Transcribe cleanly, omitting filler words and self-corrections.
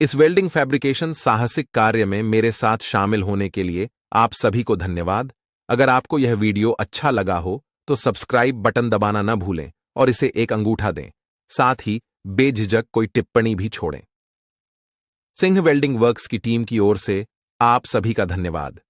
इस welding fabrication साहसिक कार्य में मेरे साथ शामिल होने के लिए आप सभी को धन्यवाद। अगर आपको यह वीडियो अच्छा लगा हो तो सब्सक्राइब बटन दबाना न भूलें और इसे एक अंगूठा दें। साथ ही बेझिझक कोई टिप्पणी भी छोड़ें। सिंह वेल्डिंग वर्क्स की टीम की ओर से आप सभी का धन्यवाद।